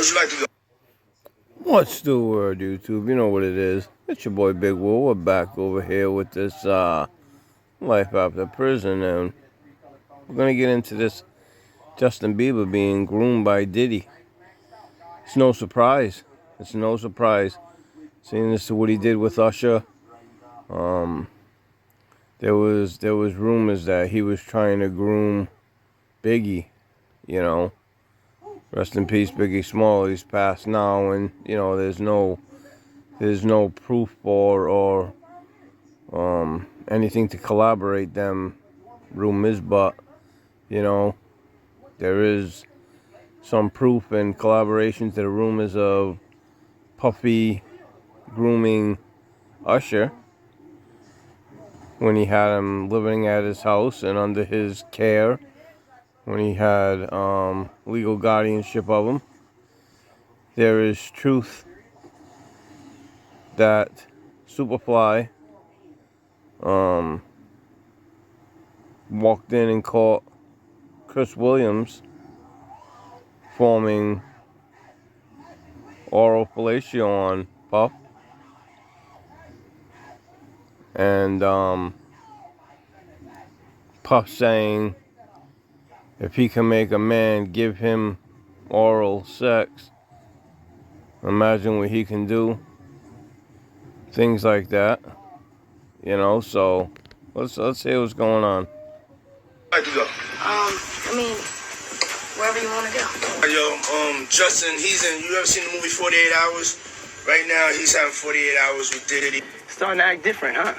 would you like to go? What's the word, YouTube? You know what it is. It's your boy Big Will. We're back over here with this life after prison, and we're gonna get into this Justin Bieber being groomed by Diddy. It's no surprise. It's no surprise. Seeing as to what he did with Usher, there was rumors that he was trying to groom Biggie. You know, rest in peace, Biggie Small. He's passed now, and you know there's no proof or anything to collaborate them rumors, but you know there is some proof and collaboration to the rumors of Puffy grooming Usher when he had him living at his house and under his care, when he had legal guardianship of him. There is truth that Superfly walked in and caught Chris Williams forming oral fellatio on Puff, and Puff saying if he can make a man give him oral sex, imagine what he can do. Things like that, you know. So let's see what's going on. Like to go? I mean, wherever you want to go. Yo, Justin, you ever seen the movie 48 Hours? Right now, he's having 48 hours with Diddy. Starting to act different, huh?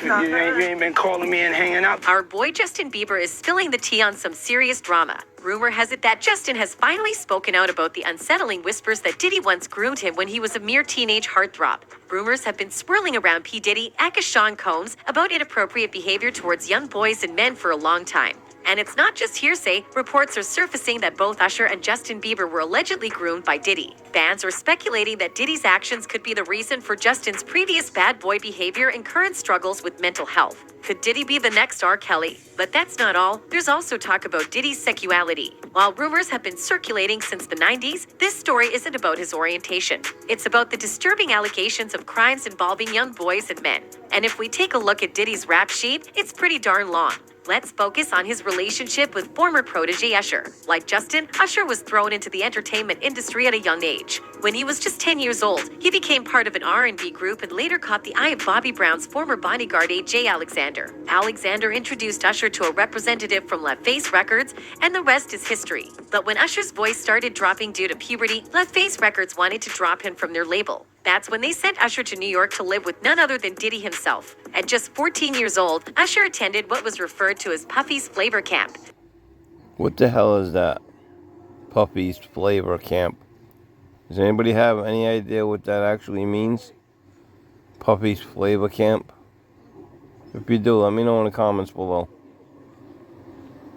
You ain't been calling me and hanging out. Our boy Justin Bieber is spilling the tea on some serious drama. Rumor has it that Justin has finally spoken out about the unsettling whispers that Diddy once groomed him when he was a mere teenage heartthrob. Rumors have been swirling around P. Diddy, aka Sean Combs, about inappropriate behavior towards young boys and men for a long time. And it's not just hearsay. Reports are surfacing that both Usher and Justin Bieber were allegedly groomed by Diddy. Fans are speculating that Diddy's actions could be the reason for Justin's previous bad boy behavior and current struggles with mental health. Could Diddy be the next R. Kelly? But that's not all. There's also talk about Diddy's sexuality. While rumors have been circulating since the 90s, this story isn't about his orientation. It's about the disturbing allegations of crimes involving young boys and men. And if we take a look at Diddy's rap sheet, it's pretty darn long. Let's focus on his relationship with former protege Usher. Like Justin, Usher was thrown into the entertainment industry at a young age. When he was just 10 years old, he became part of an R&B group and later caught the eye of Bobby Brown's former bodyguard A.J. Alexander. Alexander introduced Usher to a representative from LaFace Records, and the rest is history. But when Usher's voice started dropping due to puberty, LaFace Records wanted to drop him from their label. That's when they sent Usher to New York to live with none other than Diddy himself. At just 14 years old, Usher attended what was referred to as Puffy's Flavor Camp. What the hell is that? Puffy's Flavor Camp. Does anybody have any idea what that actually means? Puffy's Flavor Camp? If you do, let me know in the comments below.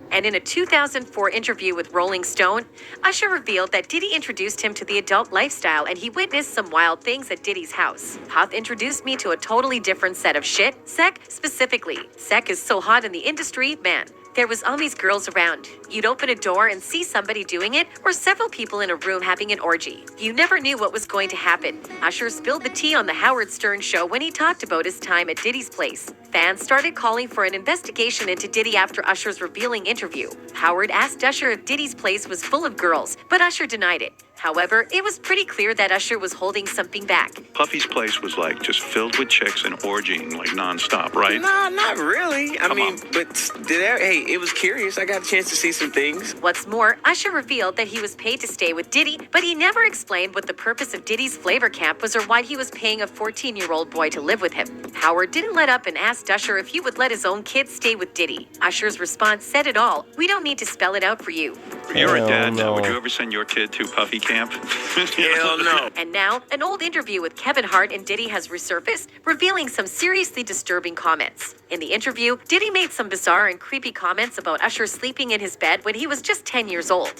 And in a 2004 interview with Rolling Stone, Usher revealed that Diddy introduced him to the adult lifestyle and he witnessed some wild things at Diddy's house. Puff introduced me to a totally different set of shit. Sec, specifically. Sec is so hot in the industry, man. There was always girls around. You'd open a door and see somebody doing it, or several people in a room having an orgy. You never knew what was going to happen. Usher spilled the tea on the Howard Stern show when he talked about his time at Diddy's place. Fans started calling for an investigation into Diddy after Usher's revealing interview. Howard asked Usher if Diddy's place was full of girls, but Usher denied it. However, it was pretty clear that Usher was holding something back. Puffy's place was like just filled with chicks and orgying like nonstop, right? No, not really. I mean, it was curious. I got a chance to see some things. What's more, Usher revealed that he was paid to stay with Diddy, but he never explained what the purpose of Diddy's Flavor Camp was or why he was paying a 14-year-old boy to live with him. Howard didn't let up and asked Usher if he would let his own kids stay with Diddy. Usher's response said it all. We don't need to spell it out for you. You're a dad now. no. Would you ever send your kid to Puffy Camp? Hell no. And now, an old interview with Kevin Hart and Diddy has resurfaced, revealing some seriously disturbing comments. In the interview, Diddy made some bizarre and creepy comments about Usher sleeping in his bed when he was just 10 years old.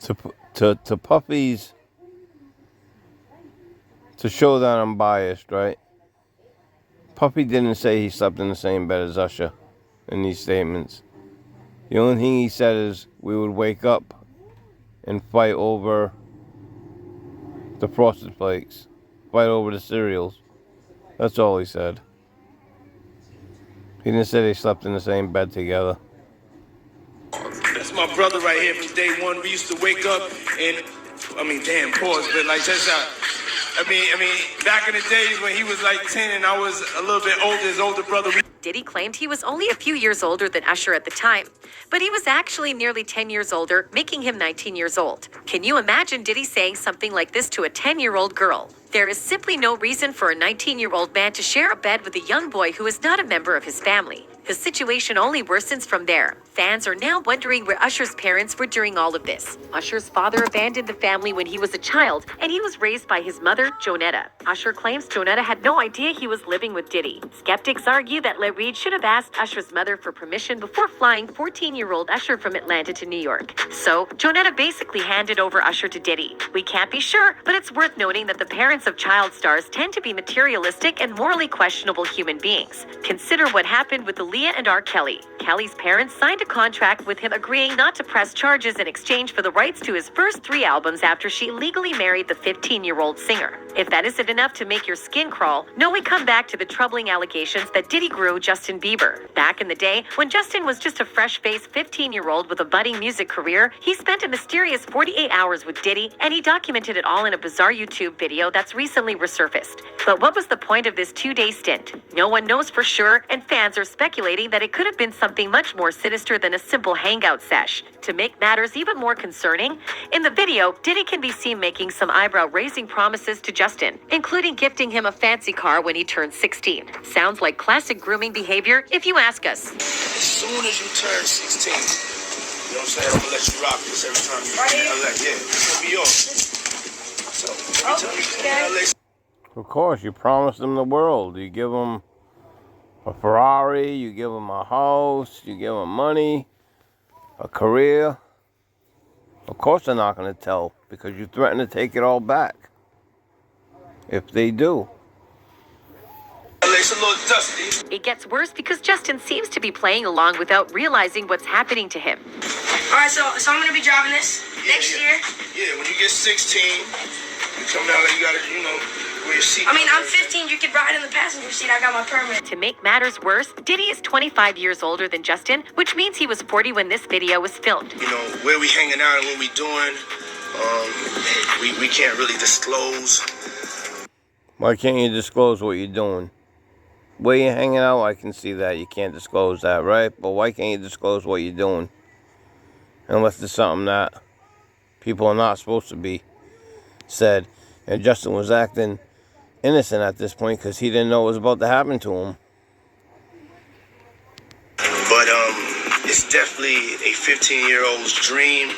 To Puffy's, to show that I'm biased, right? Puffy didn't say he slept in the same bed as Usher in these statements. The only thing he said is we would wake up and fight over the Frosted Flakes, fight over the cereals. That's all he said. He didn't say they slept in the same bed together. That's my brother right here from day one. We used to wake up and, damn, pause, but like just back in the days when he was like 10 and I was a little bit older, his older brother. Diddy claimed he was only a few years older than Usher at the time, but he was actually nearly 10 years older, making him 19 years old. Can you imagine Diddy saying something like this to a 10-year-old girl? There is simply no reason for a 19-year-old man to share a bed with a young boy who is not a member of his family. The situation only worsens from there. Fans are now wondering where Usher's parents were during all of this. Usher's father abandoned the family when he was a child, and he was raised by his mother, Jonetta. Usher claims Jonetta had no idea he was living with Diddy. Skeptics argue that Larry Reid should have asked Usher's mother for permission before flying 14-year-old Usher from Atlanta to New York. So, Jonetta basically handed over Usher to Diddy. We can't be sure, but it's worth noting that the parents of child stars tend to be materialistic and morally questionable human beings. Consider what happened with Aaliyah and R. Kelly. Kelly's parents signed a contract with him agreeing not to press charges in exchange for the rights to his first 3 albums after she legally married the 15-year-old singer. If that isn't enough to make your skin crawl, no, we come back to the troubling allegations that Diddy groomed Justin Bieber. Back in the day, when Justin was just a fresh-faced 15-year-old with a budding music career, he spent a mysterious 48 hours with Diddy, and he documented it all in a bizarre YouTube video that's recently resurfaced. But what was the point of this 2-day stint? No one knows for sure, and fans are speculating that it could have been something much more sinister than a simple hangout sesh. To make matters even more concerning, in the video, Diddy can be seen making some eyebrow-raising promises to Justin, including gifting him a fancy car when he turns 16. Sounds like classic grooming behavior, if you ask us. As soon as you turn 16, you know what I'm saying? I'm gonna let you rock this every time you it's gonna be yours. So every time you Of course, you promise them the world. You give them a Ferrari, you give them a house, you give them money, a career. Of course they're not going to tell because you threaten to take it all back. If they do. It's a little dusty. It gets worse because Justin seems to be playing along without realizing what's happening to him. All right, so I'm gonna be driving this next year. Yeah, when you get 16, you come down and you gotta, wear your seat. I'm 15. You can ride in the passenger seat. I got my permit. To make matters worse, Diddy is 25 years older than Justin, which means he was 40 when this video was filmed. Where we hanging out and what we doing, we can't really disclose. Why can't you disclose what you're doing? Where you're hanging out, I can see that. You can't disclose that, right? But why can't you disclose what you're doing? Unless it's something that people are not supposed to be said. And Justin was acting innocent at this point because he didn't know what was about to happen to him. But it's definitely a 15-year-old's dream.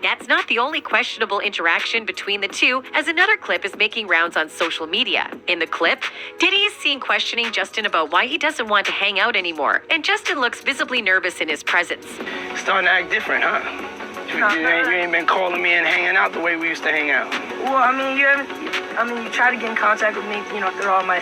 That's not the only questionable interaction between the two, as another clip is making rounds on social media. In the clip, Diddy is seen questioning Justin about why he doesn't want to hang out anymore, and Justin looks visibly nervous in his presence. Starting to act different, huh? You ain't been calling me and hanging out the way we used to hang out. Well, you try to get in contact with me, through all my,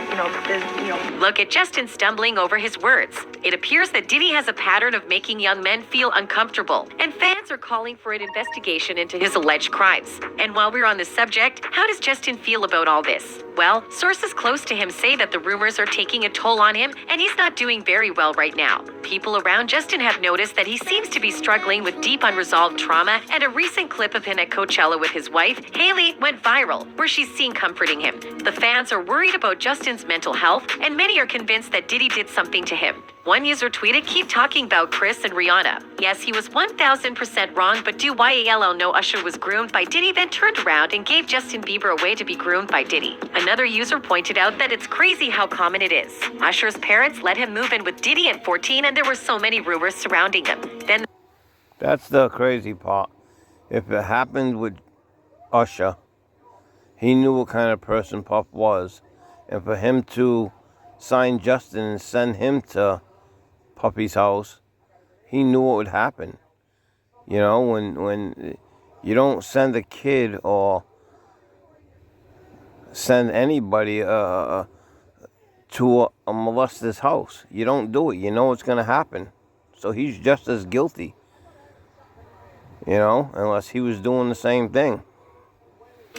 business, Look at Justin stumbling over his words. It appears that Diddy has a pattern of making young men feel uncomfortable, and fans are calling for an investigation into his alleged crimes. And while we're on this subject, how does Justin feel about all this? Well, sources close to him say that the rumors are taking a toll on him, and he's not doing very well right now. People around Justin have noticed that he seems to be struggling with deep unresolved trauma, and a recent clip of him at Coachella with his wife, Haley, went viral, where she's seen comforting him. The fans are worried about Justin's mental health, and many are convinced that Diddy did something to him. One user tweeted, "Keep talking about Chris and Rihanna. Yes, he was 1000% wrong, but do YALL know Usher was groomed by Diddy, then turned around and gave Justin Bieber away to be groomed by Diddy?" Another user pointed out that it's crazy how common it is. Usher's parents let him move in with Diddy at 14, and there were so many rumors surrounding him. Then That's the crazy part. If it happened with Usher, he knew what kind of person Puff was. And for him to sign Justin and send him to Puffy's house, he knew what would happen. When you don't send a kid or send anybody to a molester's house. You don't do it. You know what's going to happen. So he's just as guilty. You know, unless he was doing the same thing.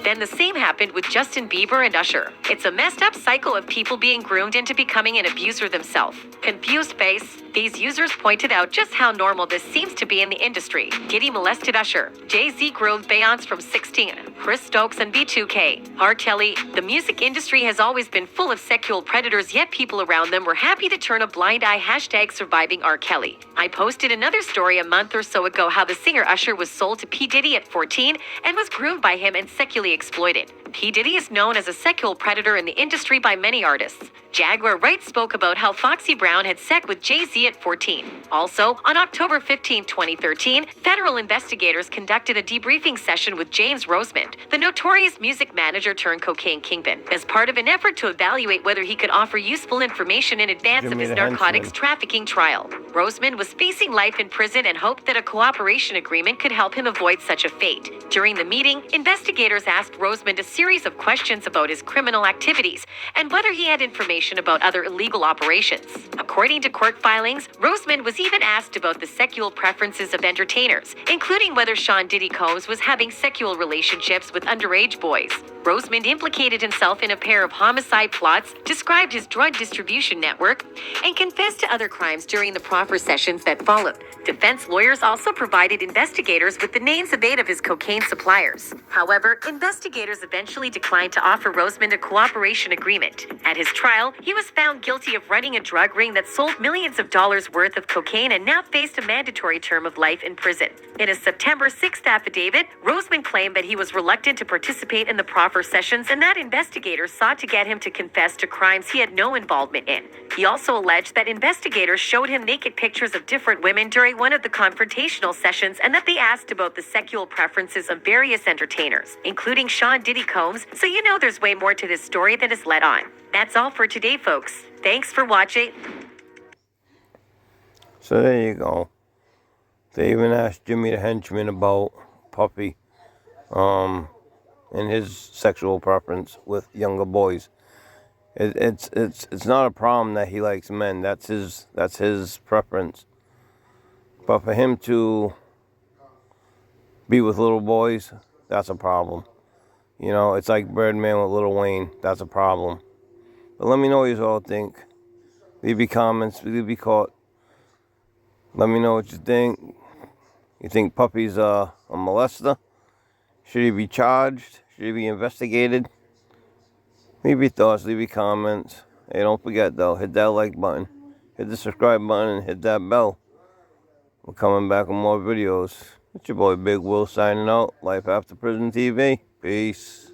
Then the same happened with Justin Bieber and Usher. It's a messed up cycle of people being groomed into becoming an abuser themselves. Confused face, these users pointed out just how normal this seems to be in the industry. Diddy molested Usher. Jay-Z groomed Beyonce from 16. Chris Stokes and B2K. R. Kelly. The music industry has always been full of sexual predators, yet people around them were happy to turn a blind eye. #surviving R. Kelly. I posted another story a month or so ago how the singer Usher was sold to P. Diddy at 14 and was groomed by him and sexually exploited. P. Diddy is known as a sexual predator in the industry by many artists. Jaguar Wright spoke about how Foxy Brown had sex with Jay-Z at 14. Also, on October 15, 2013, federal investigators conducted a debriefing session with James Rosemond, the notorious music manager turned cocaine kingpin, as part of an effort to evaluate whether he could offer useful information in advance of his narcotics trafficking trial. Rosemond was facing life in prison and hoped that a cooperation agreement could help him avoid such a fate. During the meeting, investigators asked Rosemond a series of questions about his criminal activities and whether he had information about other illegal operations. According to court filings, Rosemond was even asked about the sexual preferences of entertainers, including whether Sean Diddy Combs was having sexual relationships with underage boys. Rosemond implicated himself in a pair of homicide plots, described his drug distribution network, and confessed to other crimes during the proffer sessions that followed. Defense lawyers also provided investigators with the names of 8 of his cocaine suppliers. However, investigators eventually declined to offer Rosemond a cooperation agreement. At his trial, he was found guilty of running a drug ring that sold millions of dollars worth of cocaine and now faced a mandatory term of life in prison. In a September 6th affidavit, Rosemond claimed that he was reluctant to participate in the proffer sessions and that investigators sought to get him to confess to crimes he had no involvement in. He also alleged that investigators showed him naked pictures of different women during one of the confrontational sessions and that they asked about the sexual preferences of various entertainers, including Sean Diddy Combs, so you know there's way more to this story than is let on. That's all for today, folks. Thanks for watching. So there you go. They even asked Jimmy the henchman about Puffy, and his sexual preference with younger boys. It's not a problem that he likes men. That's his preference. But for him to be with little boys, that's a problem. You know, it's like Birdman with Lil Wayne. That's a problem. But let me know what you all think. Leave your comments. Leave your caught. Let me know what you think. You think Puffy's a molester? Should he be charged? Should he be investigated? Leave your thoughts. Leave your comments. Hey, don't forget though, hit that like button. Hit the subscribe button and hit that bell. We're coming back with more videos. It's your boy Big Will signing out. Life After Prison TV. Peace.